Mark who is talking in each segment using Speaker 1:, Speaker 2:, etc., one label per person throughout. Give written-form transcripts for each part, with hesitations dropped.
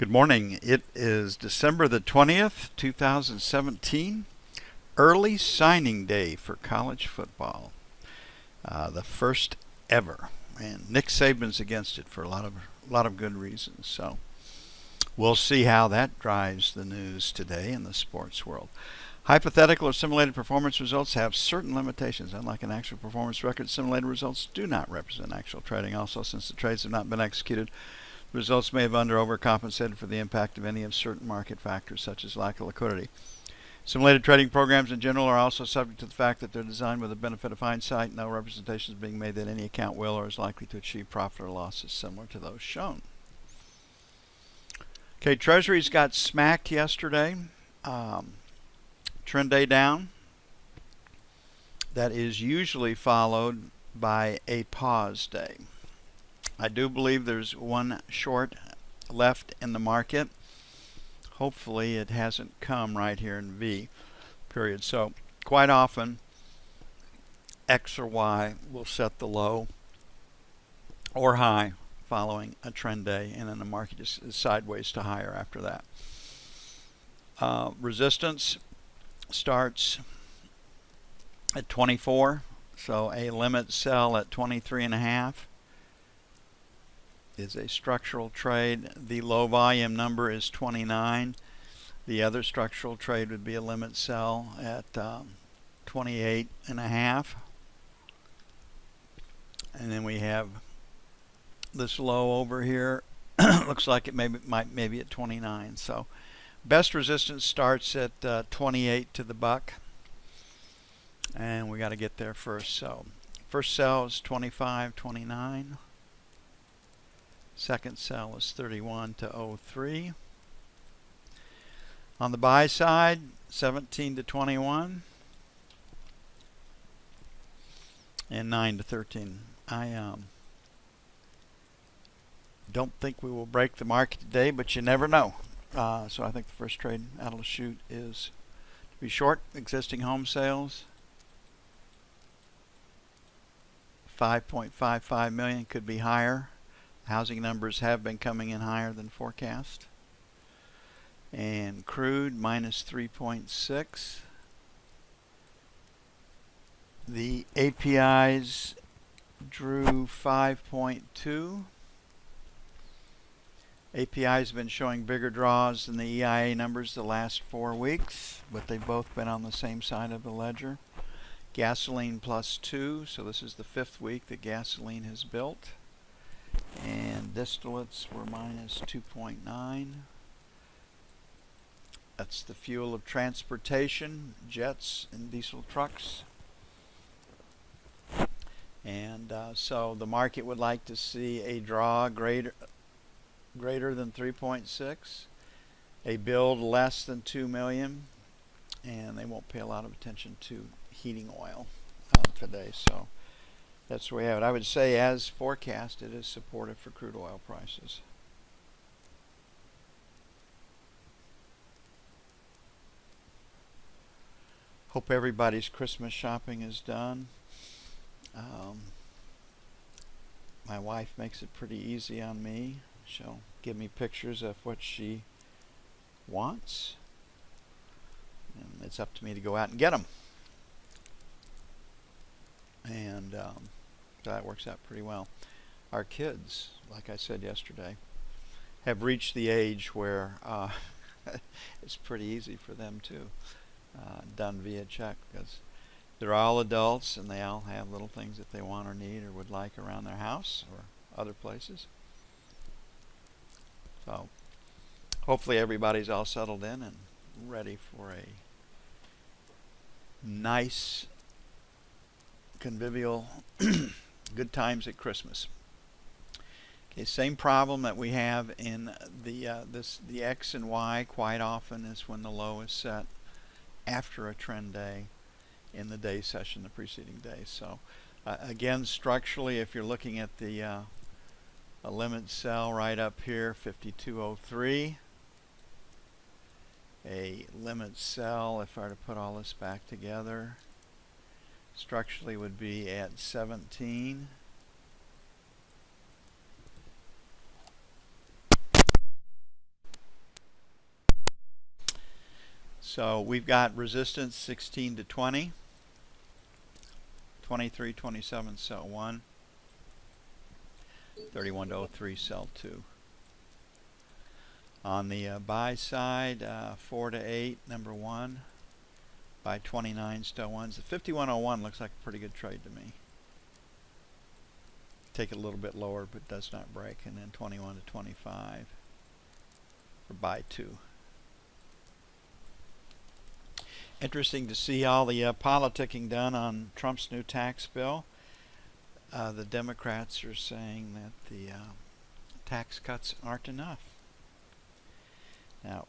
Speaker 1: Good morning. It is December the 20th, 2017. Early signing day for college football. The first ever. And Nick Saban's against it for a lot of good reasons. So we'll see how that drives the news today in the sports world. Hypothetical or simulated performance results have certain limitations. Unlike an actual performance record, simulated results do not represent actual trading. Also, since the trades have not been executed, results may have under or overcompensated for the impact of any of certain market factors, such as lack of liquidity. Simulated trading programs in general are also subject to the fact that they're designed with the benefit of hindsight. No representation is being made that any account will or is likely to achieve profit or losses similar to those shown. Okay, Treasuries got smacked yesterday. Trend day down. That is usually followed by a pause day. I do believe there's one short left in the market. Hopefully it hasn't come right here in V period. So quite often X or Y will set the low or high following a trend day, and then the market just is sideways to higher after that. Resistance starts at 24, so a limit sell at 23.5 is a structural trade. The low volume number is 29. The other structural trade would be a limit sell at 28.5. And then we have this low over here. Looks like it might be at 29. So best resistance starts at 28 to the buck, and we got to get there first. So first sell is 25.29. Second sell is 31 to 03. On the buy side, 17 to 21 and 9 to 13. I don't think we will break the market today, but you never know. So I think the first trade out of the chute is to be short existing home sales. 5.55 million, could be higher. Housing numbers have been coming in higher than forecast. And crude minus 3.6. The APIs drew 5.2. API has been showing bigger draws than the EIA numbers the last 4 weeks, but they've both been on the same side of the ledger. Gasoline plus 2, so this is the 5th week that gasoline has built. And distillates were minus 2.9. That's the fuel of transportation, jets and diesel trucks. And so the market would like to see a draw greater than 3.6, a build less than 2 million, and they won't pay a lot of attention to heating oil today. So that's the way I have it. I would say, as forecast, it is supportive for crude oil prices. Hope everybody's Christmas shopping is done. My wife makes it pretty easy on me. She'll give me pictures of what she wants, and it's up to me to go out and get them. And that works out pretty well. Our kids, like I said yesterday, have reached the age where it's pretty easy for them too, done via check, because they're all adults and they all have little things that they want or need or would like around their house or other places. So hopefully everybody's all settled in and ready for a nice, convivial, good times at Christmas. Okay, same problem that we have in the X and Y quite often is when the low is set after a trend day in the day session, the preceding day. So again, structurally, if you're looking at the a limit sell right up here, 52.03. A limit sell, if I were to put all this back together, structurally would be at 17. So we've got resistance 16 to 20, 23, 27, sell 1, 31 to 03, sell 2. On the buy side, 4 to 8, number 1. Buy 29, still 1s. The 5101 looks like a pretty good trade to me. Take it a little bit lower, but does not break. And then 21 to 25 for buy 2. Interesting to see all the politicking done on Trump's new tax bill. The Democrats are saying that the tax cuts aren't enough. Now,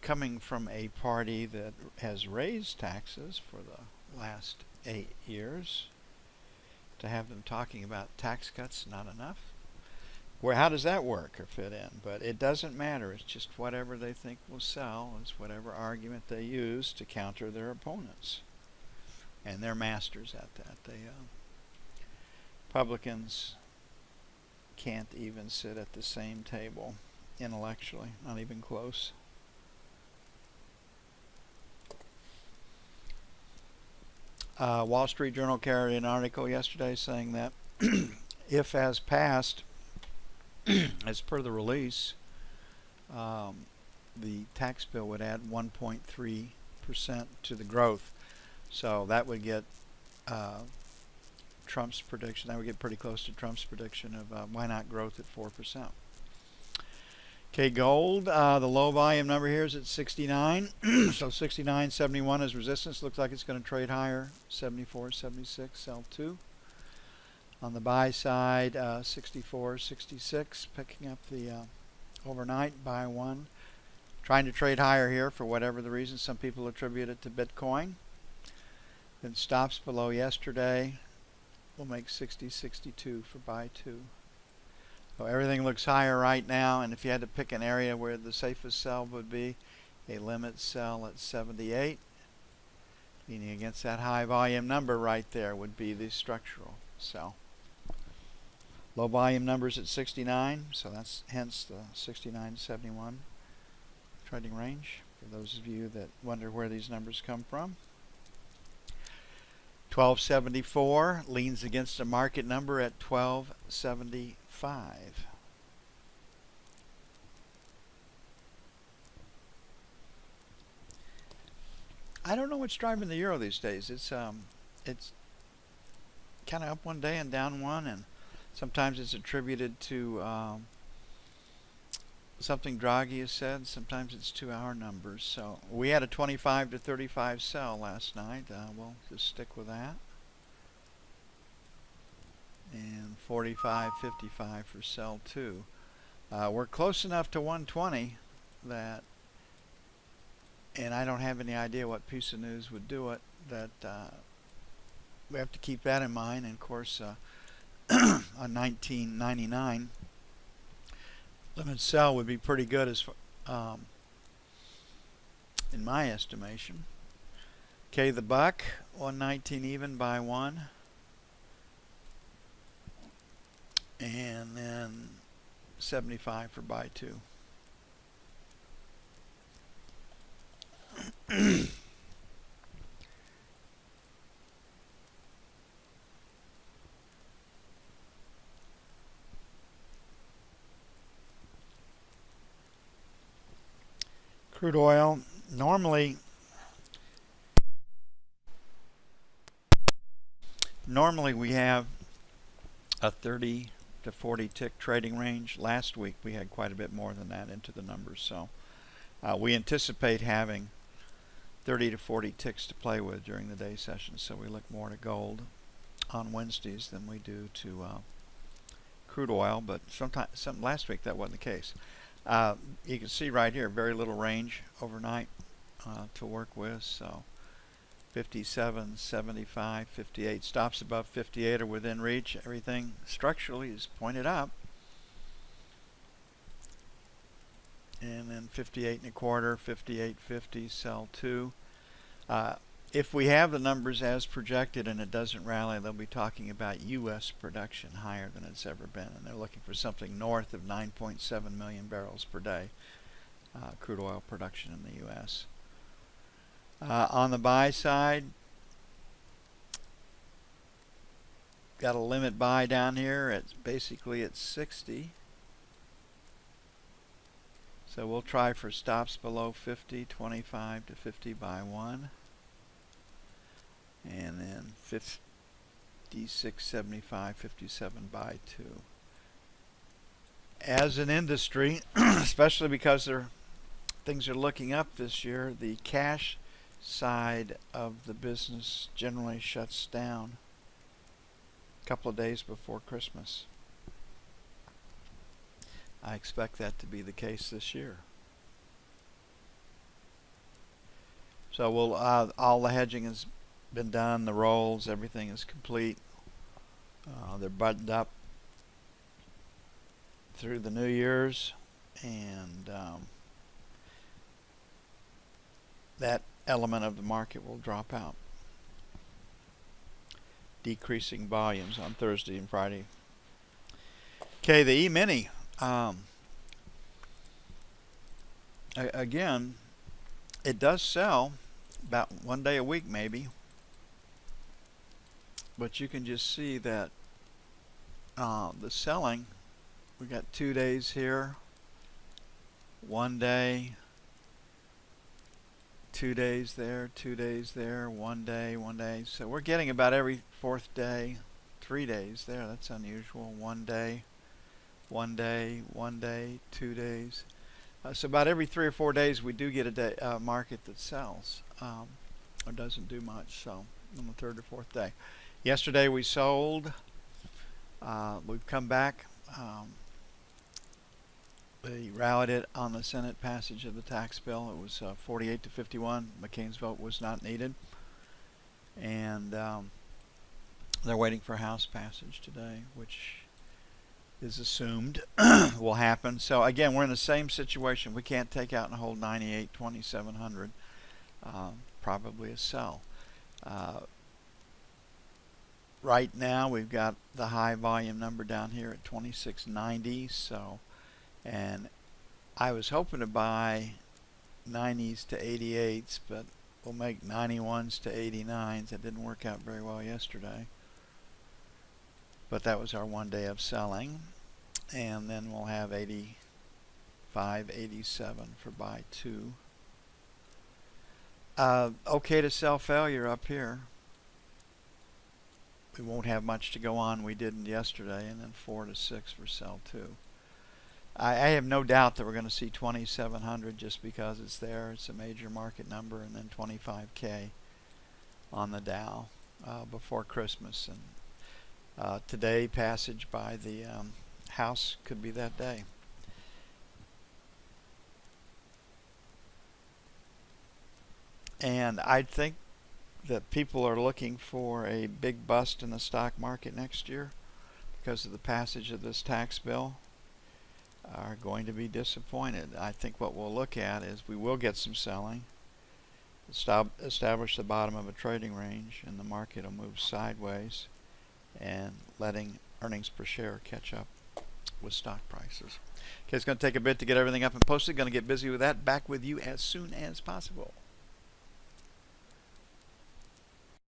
Speaker 1: coming from a party that has raised taxes for the last 8 years, to have them talking about tax cuts not enough, well, how does that work or fit in? But it doesn't matter. It's just whatever they think will sell. It's whatever argument they use to counter their opponents. And they're masters at that. They Republicans can't even sit at the same table intellectually, not even close. Wall Street Journal carried an article yesterday saying that if as passed, as per the release, the tax bill would add 1.3% to the growth. So that would get Trump's prediction. That would get pretty close to Trump's prediction of why not growth at 4%. Okay, gold, the low volume number here is at 69. So 69.71 is resistance. Looks like it's going to trade higher. 74.76, sell 2. On the buy side, 64.66, picking up the overnight, buy 1. Trying to trade higher here for whatever the reason. Some people attribute it to Bitcoin. Then stops below yesterday. We'll make 60.62 for buy 2. So everything looks higher right now, and if you had to pick an area where the safest sell would be, a limit sell at 78. Leaning against that high volume number right there would be the structural sell. Low volume numbers at 69, so that's hence the 69 to 71 trading range for those of you that wonder where these numbers come from. 1274 leans against a market number at 1275. I don't know what's driving the euro these days. It's kind of up one day and down one, and sometimes it's attributed to something Draghi has said. Sometimes it's 2-hour numbers. So we had a 25 to 35 sell last night. We'll just stick with that. And 45.55 for sell 2. We're close enough to 120 that, and I don't have any idea what piece of news would do it, that we have to keep that in mind. And of course, on 1999, limit sell would be pretty good as in my estimation. Okay, the buck 119 even by 1, and then 75 for buy 2. Crude oil, normally we have a 30 to 40 tick trading range. Last week we had quite a bit more than that into the numbers, so we anticipate having 30 to 40 ticks to play with during the day session, so we look more to gold on Wednesdays than we do to crude oil, but last week that wasn't the case. You can see right here, very little range overnight to work with. So 57, 75, 58. Stops above 58 are within reach. Everything structurally is pointed up. And then 58 and a quarter, 58.50, sell 2. If we have the numbers as projected and it doesn't rally, they'll be talking about U.S. production higher than it's ever been. And they're looking for something north of 9.7 million barrels per day. crude oil production in the U.S. On the buy side, got a limit buy down here. It's basically at 60. So we'll try for stops below 50, 25 to 50 by 1. And then 56, 75, 57 by 2. As an industry, especially because things are looking up this year, the cash side of the business generally shuts down a couple of days before Christmas. I expect that to be the case this year. So all the hedging has been done, the rolls, everything is complete. They're buttoned up through the New Year's, and that element of the market will drop out, decreasing volumes on Thursday and Friday. Okay, the Emini. Again, it does sell about 1 day a week maybe, but you can just see that the selling, we got 2 days here, 1 day, 2 days there, 2 days there, 1 day, 1 day. So we're getting about every fourth day, 3 days there. That's unusual. 1 day, 1 day, 1 day, 2 days. So about every 3 or 4 days we do get a day, market that sells or doesn't do much. So on the third or fourth day. Yesterday we sold. We've come back. They rallied it on the Senate passage of the tax bill. It was 48 to 51. McCain's vote was not needed. And they're waiting for House passage today, which is assumed will happen. So again, we're in the same situation. We can't take out and hold 98, 2700. Probably a sell. Right now we've got the high volume number down here at 2690. So, and I was hoping to buy 90s to 88s, but we'll make 91s to 89s. That didn't work out very well yesterday. But that was our 1 day of selling. And then we'll have 85, 87 for buy 2. Okay to sell failure up here. We won't have much to go on. We didn't yesterday. And then 4 to 6 for sell 2. I have no doubt that we're going to see 2700 just because it's there. It's a major market number. And then 25K on the Dow before Christmas. And today, passage by the House could be that day. And I think that people are looking for a big bust in the stock market next year because of the passage of this tax bill. Are going to be disappointed. I think what we'll look at is we will get some selling, establish the bottom of a trading range, and the market will move sideways and letting earnings per share catch up with stock prices. Okay, it's going to take a bit to get everything up and posted. Going to get busy with that. Back with you as soon as possible.